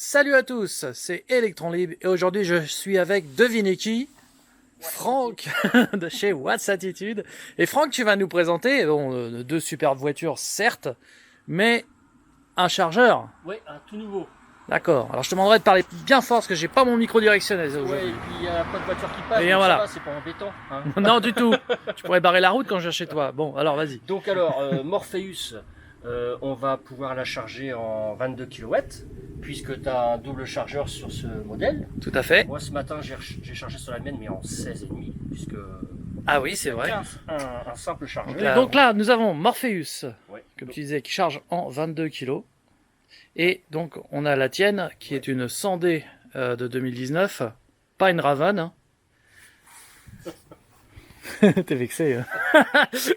Salut à tous, c'est Electron Libre et aujourd'hui je suis avec, devinez qui? Franck de chez What's Attitude. Et Franck, tu vas nous présenter deux superbes voitures certes, mais un chargeur. Oui, un tout nouveau. D'accord, alors je te demanderai de parler bien fort parce que j'ai pas mon micro directionnel Ouais, aujourd'hui. et puis il n'y a pas de voiture qui passe, Et donc voilà. ça va, c'est pas embêtant. Hein. Non du tout, tu pourrais barrer la route quand je viens chez toi. Bon, alors vas-y. Donc alors, Morpheus, on va pouvoir la charger en 22 kW, puisque tu as un double chargeur sur ce modèle. Tout à fait. Moi ce matin j'ai chargé sur la mienne, mais en 16,5, puisque Ah oui, c'est vrai. un simple chargeur. Et donc là, nous avons Morpheus, Ouais. comme tu disais, qui charge en 22 kg. Et donc, on a la tienne, qui est une 100D de 2019, pas une Raven. Hein. T'es vexé. Hein.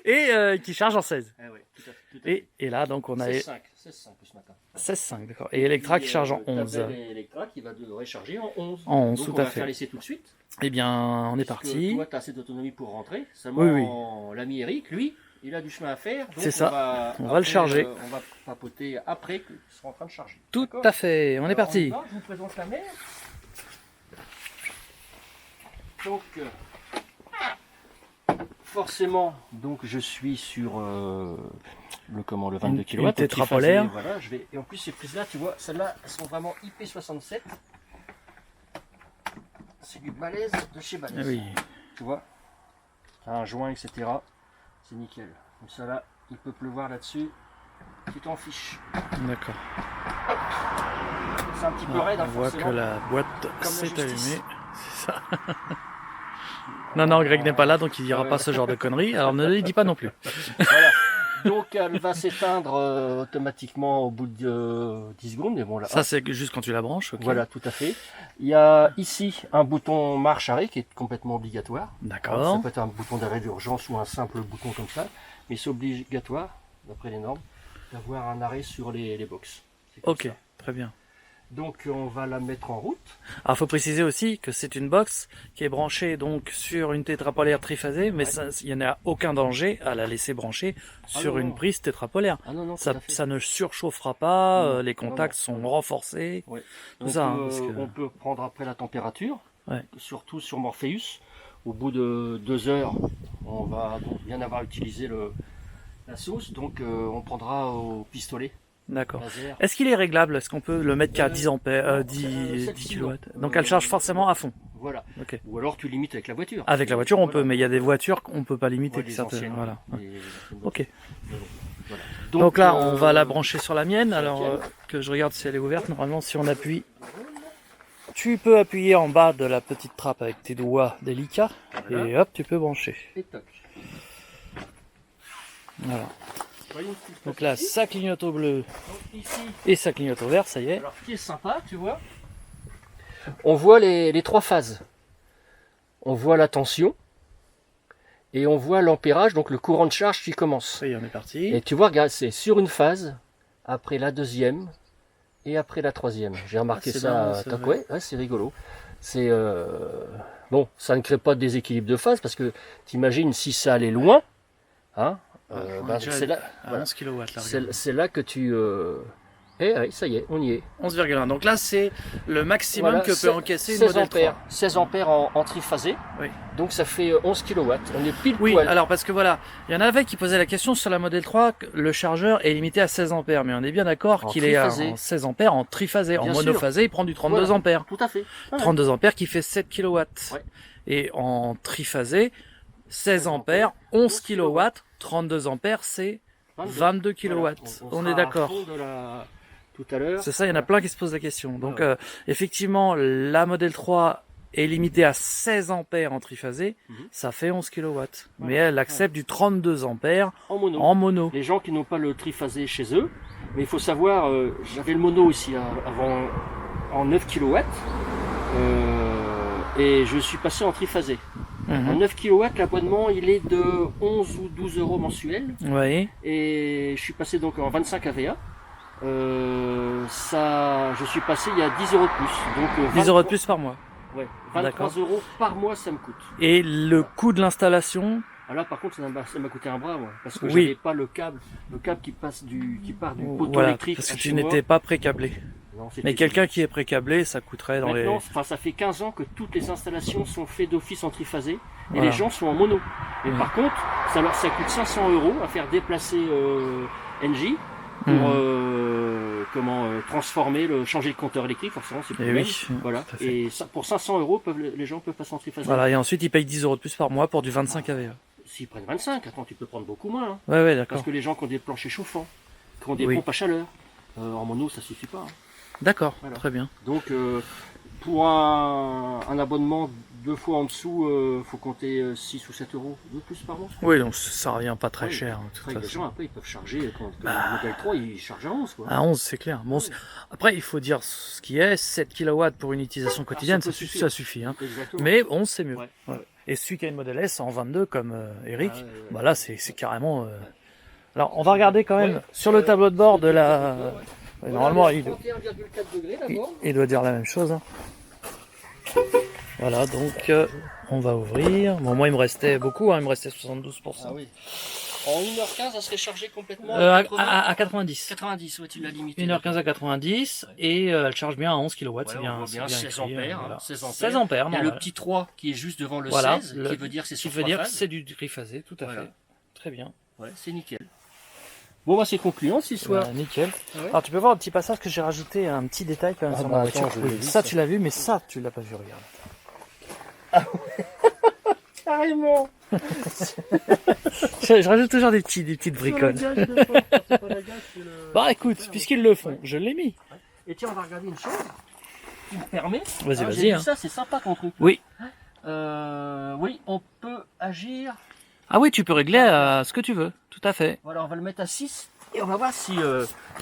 Et qui charge en 16. Ah ouais, tout à fait. Et là, donc, on a 16,5 ce matin. 16,5, d'accord. Et Electra qui charge en 11. Electra qui va devrait charger en 11. En 11, donc tout on à va fait. faire l'essai tout de suite. Eh bien, on est Parce que parti. toi, tu as assez d'autonomie pour rentrer. Seulement, l'ami Eric, lui, il a du chemin à faire. C'est ça. On va le charger. On va papoter après qu'il sera en train de charger. Tout à fait. On est parti. Je vous présente la mer. Donc, forcément, donc je suis sur le 22 kW. Une tétrapolaire. Voilà, et en plus, ces prises-là, tu vois, celles-là, elles sont vraiment IP67. C'est du balèze de chez balèze. Ah oui. Tu vois, t'as un joint, etc. C'est nickel. Comme ça là, il peut pleuvoir là-dessus. Tu t'en fiches. D'accord. C'est un petit peu raide, On hein, voit forcément. que la boîte Comme s'est la justice. allumée. C'est ça. Non, Greg n'est pas là, donc il dira pas ce genre de conneries. Alors ne lui dis pas non plus. Voilà. Donc elle va s'éteindre automatiquement au bout de 10 secondes. Mais bon, là, Ça, c'est juste quand tu la branches. Ok. voilà, tout à fait. Il y a ici un bouton marche-arrêt qui est complètement obligatoire. Ça D'accord. peut être un bouton d'arrêt d'urgence ou un simple bouton comme ça. Mais c'est obligatoire, d'après les normes, d'avoir un arrêt sur les box. C'est comme Ok, ça. très bien. Donc on va la mettre en route. Alors, faut préciser aussi que c'est une box qui est branchée donc sur une tétrapolaire triphasée, mais il n'y en a aucun danger à la laisser brancher sur non, une non. prise tétrapolaire. Ah non, non, tout Ça, à fait. ça ne surchauffera pas, Non, les contacts sont renforcés. Ouais. Tout ça, hein, parce que- On peut prendre après la température, Ouais. surtout sur Morpheus. Au bout de 2 heures, on va donc bien avoir utilisé la sauce, donc on prendra au pistolet D'accord. laser. Est-ce qu'il est réglable? Est-ce qu'on peut le mettre qu'à 10 ampères, 10 7 kW? Donc elle charge forcément à fond. Voilà. Ok. Ou alors tu limites avec la voiture. Avec la voiture, on Voilà. peut, mais il y a des voitures qu'on peut pas limiter. Ouais, les certaines. anciennes, Voilà. les anciennes Ok. voitures. Voilà. Donc là, on va la brancher sur la mienne. sur Alors laquelle que je regarde si elle est ouverte. Normalement, si on appuie, tu peux appuyer en bas de la petite trappe avec tes doigts délicats Voilà. et hop, tu peux brancher. Et toc. Voilà. Voyons ce qui se Donc passe là, ici. ça clignote au bleu Donc ici, et ça clignote au vert. Ça y est. alors ce qui est sympa, tu vois, on voit les 3 phases. On voit la tension et on voit l'ampérage, donc le courant de charge qui commence. Ça y est, on est parti. Et tu vois, regarde, c'est sur une phase, après la deuxième et après la troisième. J'ai remarqué c'est ça. marrant, ça, Ouais, c'est rigolo. C'est bon, ça ne crée pas de déséquilibre de phase parce que t'imagines si ça allait loin, hein, On ben, est déjà c'est là, à voilà. 11 kW là. C'est là que tu. Eh, ça y est, on y est. 11,1. Donc là, c'est le maximum Voilà, que peut encaisser une Model 3. 16 ampères en triphasé. Oui. Donc ça fait 11 kW. On est pile Oui, poil. alors parce que voilà, il y en avait qui posaient la question sur la Model 3, que le chargeur est limité à 16 ampères, mais on est bien d'accord En qu'il est triphasé. en 16 ampères en triphasé. En Bien monophasé, il prend du 32 Voilà. ampères. Tout à fait. Ouais. 32 ampères qui fait 7 kW. Ouais. Et en triphasé, 16 ampères, 11 kW, 32 ampères, c'est 22 kW. Voilà. On sera est d'accord. à fond tout à l'heure. C'est ça, il y en a plein qui se posent la question. Donc Ouais. effectivement, la Model 3 est limitée à 16 ampères en triphasé, Mhm. ça fait 11 kW. Mais elle accepte du 32 ampères En mono. en mono. Les gens qui n'ont pas le triphasé chez eux, mais il faut savoir, j'avais le mono aussi avant en 9 kW. Et je suis passé en triphasé. En Mhm. 9 kW, l'abonnement il est de 11 ou 12 euros mensuels. Oui, Et je suis passé donc en 25 AVA. Je suis passé il y a 10 euros de plus. Donc 10 euros de plus par mois. Ouais, 23 D'accord. euros par mois ça me coûte. Et le coût de l'installation, Ah là par contre ça m'a coûté un bras moi, parce que Oui. j'avais pas le câble qui part du poteau voilà, électrique parce que à tu chez moi. n'étais pas pré-câblé. Non, c'est Mais tout. quelqu'un qui est pré-câblé, ça coûterait dans Maintenant, les... enfin, ça fait 15 ans que toutes les installations sont faites d'office en triphasé et Voilà. les gens sont en mono. Et Mhm. par contre, ça coûte 500 € à faire déplacer NJ pour transformer, changer le compteur électrique. Forcément, c'est plus Et le même. oui, Voilà. tout à fait. Et ça, pour 500 €, les gens peuvent passer en triphasé. Voilà, et ensuite ils payent 10 € de plus par mois pour du 25 kVA. S'ils prennent 25, attends, tu peux prendre beaucoup moins. Hein. Ouais, d'accord. Parce que les gens qui ont des planchers chauffants, qui ont des Oui. pompes à chaleur, en mono, ça suffit pas. Hein. D'accord, Voilà. très bien. Donc, pour un abonnement 2 fois en dessous, faut compter 6 ou 7 € de plus par mois. Oui, donc ça revient pas très Oui. cher, de toute Après, les façon. gens, après, ils peuvent charger. Quand le modèle 3, il charge à 11. Quoi. À 11, c'est clair. Bon, après, il faut dire ce qui est, 7 kW pour une utilisation quotidienne, peut ça suffire. suffit. Hein. Exactement. Mais 11, c'est mieux. Ouais. Ouais. Et celui qui a une Model S en 22, comme Eric, Ah, ouais. bah là, c'est carrément... Alors, on va regarder quand même sur le tableau de bord de la... Ouais, normalement, il 31,4 degrés d'abord. doit dire la même chose. Hein. Voilà, donc on va ouvrir. Bon, moi, il me restait beaucoup, hein, il me restait 72%. Ah oui. En 1h15, ça serait chargé complètement À 80. 90. 90, ouais, tu l'as limité. 1h15 à 90 et elle charge bien à 11 kW, c'est Ouais, bien, on voit c'est bien bien 16 écrit, ampères, voilà. 16 ampères. 16 ampères, Il y a non, le petit 3 qui est juste devant le Voilà, 16, le- qui veut dire que c'est qui sur veut 3 dire que phases. c'est du triphasé, tout à Voilà. fait. Très bien. Ouais, c'est nickel. Bon, bah c'est concluant ce soir. Nickel. Ouais. Alors tu peux voir un petit passage que j'ai rajouté, un petit détail quand même Ah sur bah ma attends, voiture. je l'ai vu, Ça ça. tu l'as vu, mais ça tu l'as pas vu, regarde. Carrément. Je rajoute toujours des petites bricoles. Bah écoute, puisqu'ils le font, je l'ai mis. Et tiens, on va regarder une chose qui me permet. Vas-y, Ah, vas-y, j'ai vu hein. Ça, c'est sympa ton truc. Oui. Oui, on peut agir. Ah oui, tu peux régler ce que tu veux, tout à fait. Voilà, on va le mettre à 6 et on va voir si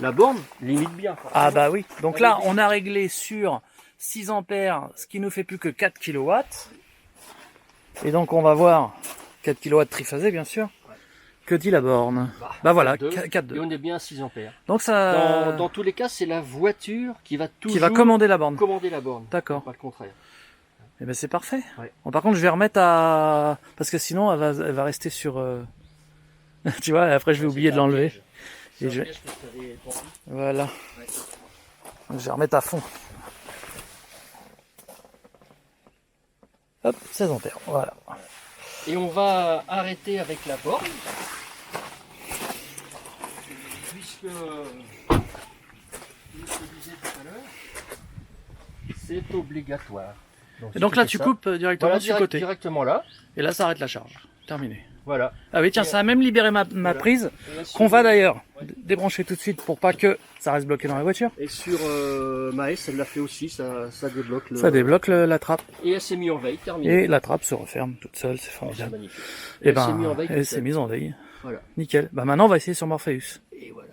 la borne limite bien. Ah bah oui. Donc là, on a réglé sur 6 ampères, ce qui nous fait plus que 4 kW. Et donc on va voir 4 kW triphasé, bien sûr. Que dit la borne? Bah voilà, 4.2. Et on est bien à 6 ampères. Donc ça... Dans tous les cas, c'est la voiture qui va toujours qui va commander la borne. commander la borne. D'accord. Pas le contraire. Eh ben c'est parfait. Ouais. Bon, par contre, je vais remettre à... Parce que sinon, elle va rester sur... tu vois, après je vais oublier de l'enlever. Et je... Voilà. Donc, je vais remettre à fond. Hop, 16 ampères, voilà. Et on va arrêter avec la borne. Puisque, comme je te disais tout à l'heure, c'est obligatoire. Et donc là, fais tu ça. coupes directement Voilà, sur le côté. directement là. Et là, ça arrête la charge. Terminé. Voilà. Ah oui, tiens, ça a même libéré ma Voilà. prise, Et là, qu'on sur- va d'ailleurs débrancher tout de suite pour pas que ça reste bloqué dans la voiture. Et sur Maës, elle l'a fait aussi, ça débloque le. Ça débloque la terminé. Et elle s'est mise en veille, terminé. Et la trappe se referme toute seule, c'est C'est formidable. magnifique. Et Elle s'est mise en veille. elle toute s'est seule. mise en veille. Voilà. Nickel. Bah maintenant, on va essayer sur Morpheus. Et voilà.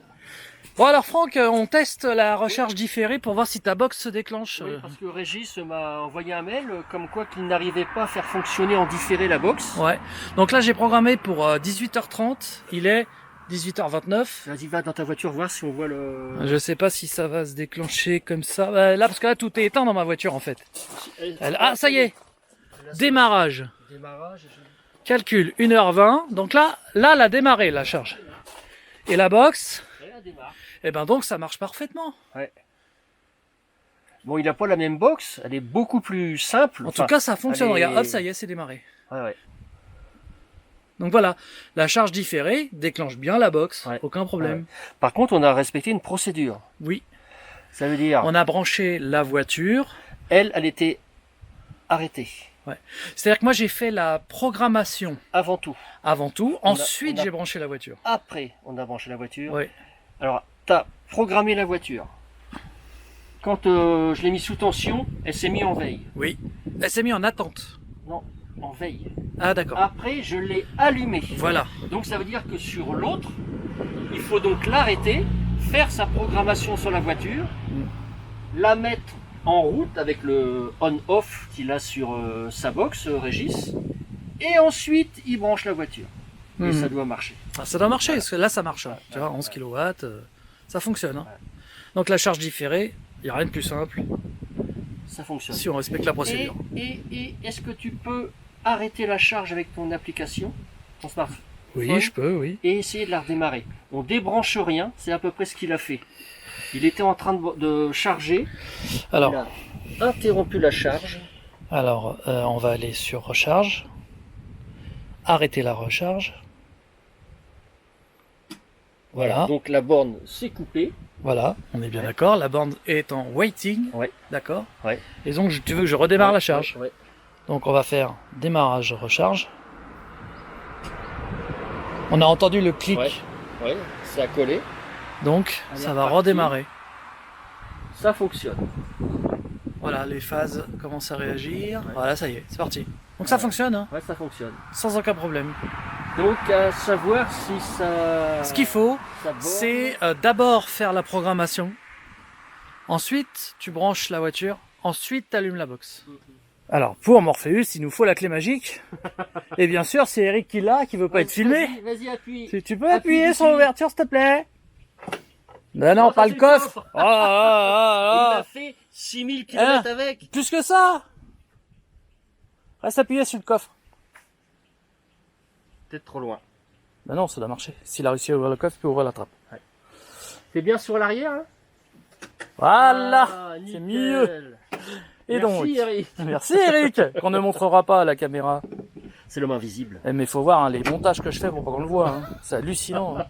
Bon alors Franck, on teste la recharge différée pour voir si ta box se déclenche. Oui, parce que Régis m'a envoyé un mail comme quoi qu'il n'arrivait pas à faire fonctionner en différé la box. Ouais. Donc là, j'ai programmé pour 18h30. Il est 18h29. Vas-y, va dans ta voiture voir si on voit le. Je sais pas si ça va se déclencher comme ça. Là, parce que là, tout est éteint dans ma voiture en fait. Ah, ça y est. Démarrage. Démarrage. Calcul 1h20. Donc là, elle a démarré la charge. Et la box, Elle démarre. eh ben donc ça marche parfaitement. Bon, il n'a pas la même box, elle est beaucoup plus simple. En tout cas, ça fonctionne. elle est- Regarde, hop, ça y est, c'est démarré. Ouais. Donc voilà, la charge différée déclenche bien la box, Ouais. aucun problème. Par contre, on a respecté une procédure. Oui, Ça veut dire, on a branché la voiture. elle était arrêtée C'est-à-dire que moi j'ai fait la programmation avant tout. avant tout, On a- ensuite on a- j'ai branché la voiture. Après, on a branché la voiture. Oui. Alors, tu as programmé la voiture. Quand je l'ai mis sous tension, elle s'est mise en veille. Oui. Elle s'est mise en attente. Non, en veille. Ah d'accord. Après, je l'ai allumée. Voilà. Donc ça veut dire que sur l'autre, il faut donc l'arrêter, faire sa programmation sur la voiture, la mettre en route avec le on-off qu'il a sur sa box, Régis, et ensuite il branche la voiture. Et Mhm. ça doit marcher. Ah, ça doit marcher, parce que là ça marche. Hein. Tu vois, 11 kW, ça fonctionne. Hein. Donc la charge différée, il n'y a rien de plus simple Ça fonctionne. si on respecte la procédure. Et est-ce que tu peux arrêter la charge avec ton application, ton smartphone, Oui, je peux, oui. et essayer de la redémarrer? On débranche rien, c'est à peu près ce qu'il a fait. Il était en train de charger. Alors, Il a interrompu la charge. on va aller sur recharge. Arrêter la recharge. Voilà. Donc la borne s'est coupée. Voilà, on est bien d'accord. La borne est en waiting. Ouais. D'accord. Ouais. Et donc, tu veux que je redémarre Ouais, la charge. ouais. Donc, on va faire démarrage, recharge. On a entendu le clic. Ouais, ça a collé. Donc, Elle ça est va repartie. redémarrer. Ça fonctionne. Voilà, les phases commencent à réagir. Ouais. Voilà, ça y est, c'est parti. Donc, ça fonctionne, hein, Ouais, ça fonctionne. sans aucun problème. Donc à savoir si ça. Ce qu'il faut, ça borne. c'est d'abord faire la programmation. Ensuite, tu branches la voiture. Ensuite, tu allumes la box. Alors, pour Morpheus, il nous faut la clé magique. Et bien sûr, c'est Eric qui l'a, qui veut pas être filmé. Vas-y, appuie. Tu peux Appuie appuyer dessus. sur l'ouverture, s'il te plaît? Non, non, Non, pas ça, le c'est le coffre. coffre. Oh, oh, oh, Il oh. a fait 6000 km avec. Plus que ça. Reste appuyé sur le coffre. Peut-être trop loin. Ben non, ça doit marcher. S'il a réussi à ouvrir le coffre, il peut ouvrir la trappe. C'est bien sur l'arrière, hein? Voilà, Ah, c'est nickel. mieux. Et Merci, donc, Eric. merci Eric, qu'on ne montrera pas à la caméra. C'est l'homme invisible. Eh, mais faut voir hein, les montages que je fais pour pas qu'on le voit. Hein. C'est hallucinant. Hein.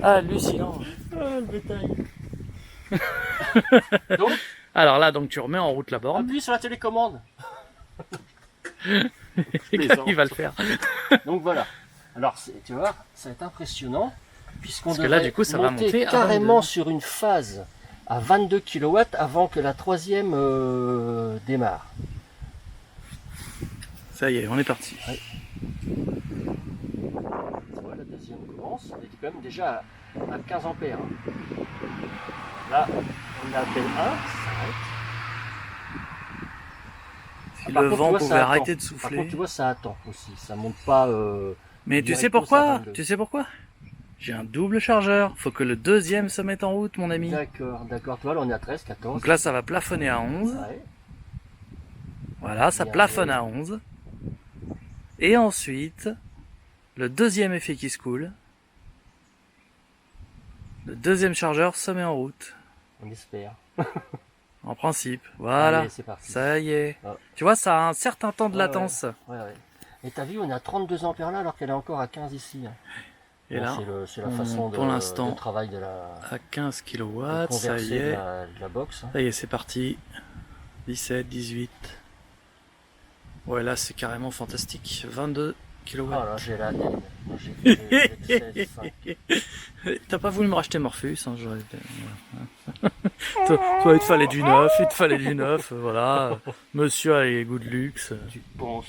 Hallucinant. Ah, le bétail. Donc, Alors là, donc tu remets en route la borne. appuie sur la télécommande. Il va le faire. Donc voilà. Alors, tu vois, ça va être impressionnant. Puisqu'on Parce que là, devrait du coup, ça va monter à carrément 22. sur une phase à 22 kW avant que la troisième démarre. Ça y est, on est parti. Tu vois, la deuxième commence, on est quand même déjà à 15 ampères. Là, on appelle 1, ça s'arrête. Si Par le contre, tu vent vois, pouvait ça arrêter attend. de Par souffler. contre, tu vois, ça attend aussi. Ça monte pas. Mais tu sais directement, ça pourquoi? 22. Tu sais pourquoi? J'ai un double chargeur. Faut que le deuxième se mette en route, mon ami. D'accord, d'accord. Tu vois, là, on est à 13, 14. Donc là, ça va plafonner à 11. Ouais. Voilà, ça Bien plafonne joué. à 11. Et ensuite, le deuxième effet qui se coule. Le deuxième chargeur se met en route. On espère. En principe. Voilà. Allez, c'est parti. Ça y est. Ah. Tu vois, ça a un certain temps de Ouais, latence. Ouais, ouais. Et t'as vu, on est à 32 ampères là, alors qu'elle est encore à 15 ici. Hein. Et Bon, là, c'est la on- façon pour l'instant, de travail de la à 15 de kW, ça converser y est. de la box. Hein. Ça y est, c'est parti. 17, 18. Ouais, là, c'est carrément fantastique. 22 kW. Oh là, j'ai la haine. Moi, j'ai fait le 16, 5. T'as pas voulu me racheter Morpheus, hein, j'aurais été- voilà. Toi, il te fallait du neuf, voilà. Monsieur a les goûts de luxe. Tu penses,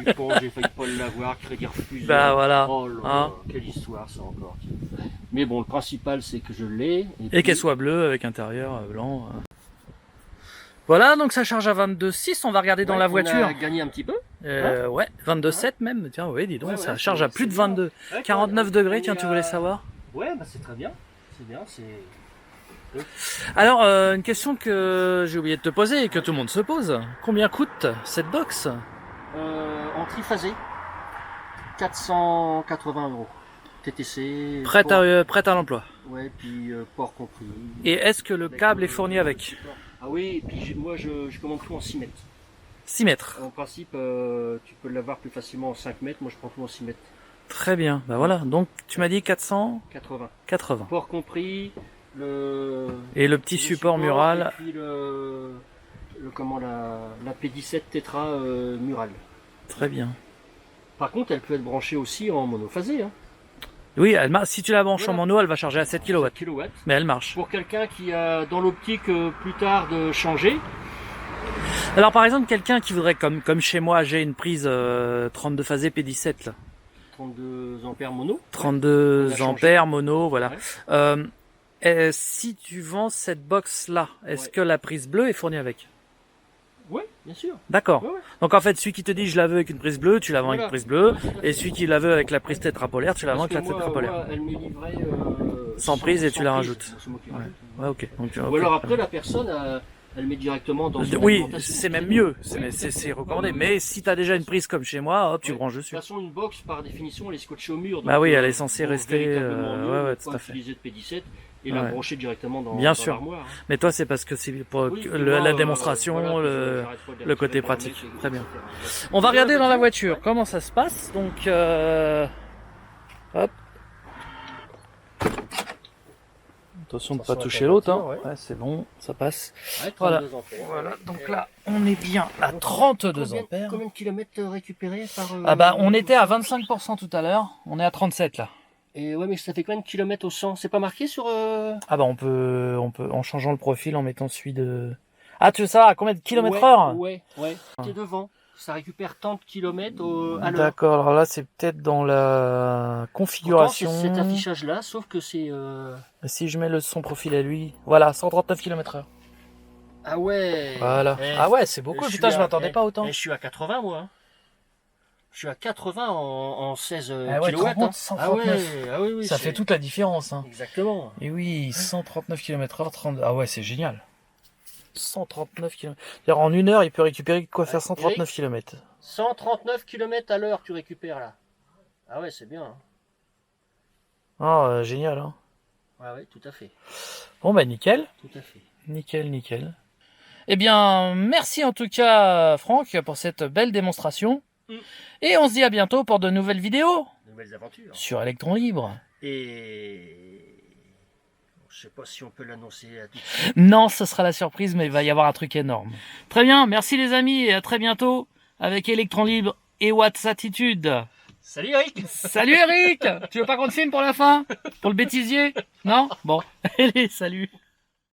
j'ai failli pas l'avoir, crédit refusé. Bah voilà. Oh là Hein. là, quelle histoire ça encore. Mais bon, le principal c'est que je l'ai. Et puis- qu'elle soit bleue avec intérieur blanc. Voilà, donc ça charge à 22,6. On va regarder dans Ouais, la on voiture. a gagné un petit peu. Ouais, 22,7 même. Tiens, oui, dis donc, Ouais, ça ouais, charge c'est- à plus c'est de bien. 22. Ouais, 49 on degrés, est tiens, tu à- voulais savoir? Ouais, bah c'est très bien. C'est bien, c'est. Alors, une question que j'ai oublié de te poser et que tout le monde se pose. Combien coûte cette box? En triphasé, 480 €. TTC. Prête port- à l'emploi. Ouais, puis port compris. Et est-ce que le câble est fourni avec? Ah oui, et puis moi je commande tout en 6 mètres. 6 mètres. En principe, tu peux l'avoir plus facilement en 5 mètres. Moi, je prends tout en 6 mètres. Très bien. Bah voilà. Donc, tu m'as dit 480. 80. Port compris, Et le petit support mural. Et puis comment, la P17 Tetra mural. Très bien. Par contre, elle peut être branchée aussi en monophasé. Hein. Oui, si tu la branches en Voilà. mono, elle va charger à 7 kW. Kilowatts. Mais elle marche. Pour quelqu'un qui a dans l'optique plus tard de changer. Alors par exemple, quelqu'un qui voudrait, comme chez moi, j'ai une prise 32 phasée P17 là. 32 ampères mono. 32 On a changé. ampères mono, voilà. Ouais. Si tu vends cette box là, est-ce Ouais. que la prise bleue est fournie avec? Ouais, bien sûr. D'accord. Ouais, ouais. Donc en fait, celui qui te dit je la veux avec une prise bleue, tu la vends avec Voilà. une prise bleue. Ouais, tout à fait. Et celui qui la veut avec la prise tétrapolaire, tu la vends Parce avec la que moi, tétrapolaire. moi, elle m'est livrée Sans prise et tu la prise. rajoutes. C'est moi qui Ouais. rajoute. Ouais, ok. Donc, Ou ok. alors après la personne elle met directement dans son Oui, alimentation. c'est même mieux. C'est Oui. c'est recommandé. Mais si tu as déjà une prise comme chez moi, hop, tu Ouais. branches De dessus. toute façon, une box par définition elle est scotchée au mur. Bah donc, oui, elle est censée pour rester, véritablement mieux, ouais, ne ouais, pas tout à fait. utiliser de P17 et la Ouais. brancher directement dans, Bien dans sûr. l'armoire. Hein. Mais toi, c'est parce que c'est pour Oui, la moi, démonstration, voilà, le... j'arrête pas de les le côté retirer pour pratique. mettre, Très bien. etc. On va regarder dans la voiture Ouais. comment ça se passe. Donc, hop. Attention de ne pas Attention à la toucher l'autre. Hein. température, Ouais, c'est bon, ça passe. Ouais, Voilà. 32 ampères. Voilà, donc là, on est bien à 32 ampères. Combien de kilomètres récupérés par... Ah bah, on était à 25% tout à l'heure. On est à 37 là. Et ouais, mais ça fait combien de kilomètres au 100? C'est pas marqué sur... Ah bah, on peut, en changeant le profil, en mettant celui de... Ah, tu veux savoir à combien de kilomètres heure? Ouais. T'es devant. Ça récupère tant de kilomètres à l'heure. D'accord, alors là, c'est peut-être dans la configuration. Pourtant, c'est cet affichage-là, sauf que c'est... Si je mets son profil à lui, voilà, 139 km/h. Ah ouais. Voilà. Eh, Ah ouais, c'est beaucoup, putain, je m'attendais pas autant. Je suis à 80, moi. Hein. Je suis à 80 en 16 Ah ouais, kilowatts. Hein. 139. Ah oui, Ça c'est- fait toute la différence. Hein. Exactement. Et oui, 139 km/h, 30... Ah ouais, c'est génial. 139 km. C'est-à-dire en une heure, il peut récupérer de quoi faire 139 km. 139 km à l'heure, tu récupères là. Ah ouais, c'est bien. Hein. Ah, génial. Hein. Ouais, tout à fait. Bon, bah nickel. Tout à fait. Nickel, nickel. Eh bien, merci en tout cas, Franck, pour cette belle démonstration. Mm. Et on se dit à bientôt pour de nouvelles vidéos Nouvelles aventures. sur Electron Libre. Et... Je sais pas si on peut l'annoncer à tout de suite. Non, ce sera la surprise, mais il va y avoir un truc énorme. Très bien, merci les amis et à très bientôt avec Electron Libre et Watts Attitude. Salut Eric. Salut Eric. Tu veux pas qu'on te filme pour la fin? Pour le bêtisier? Non? Bon, allez, salut.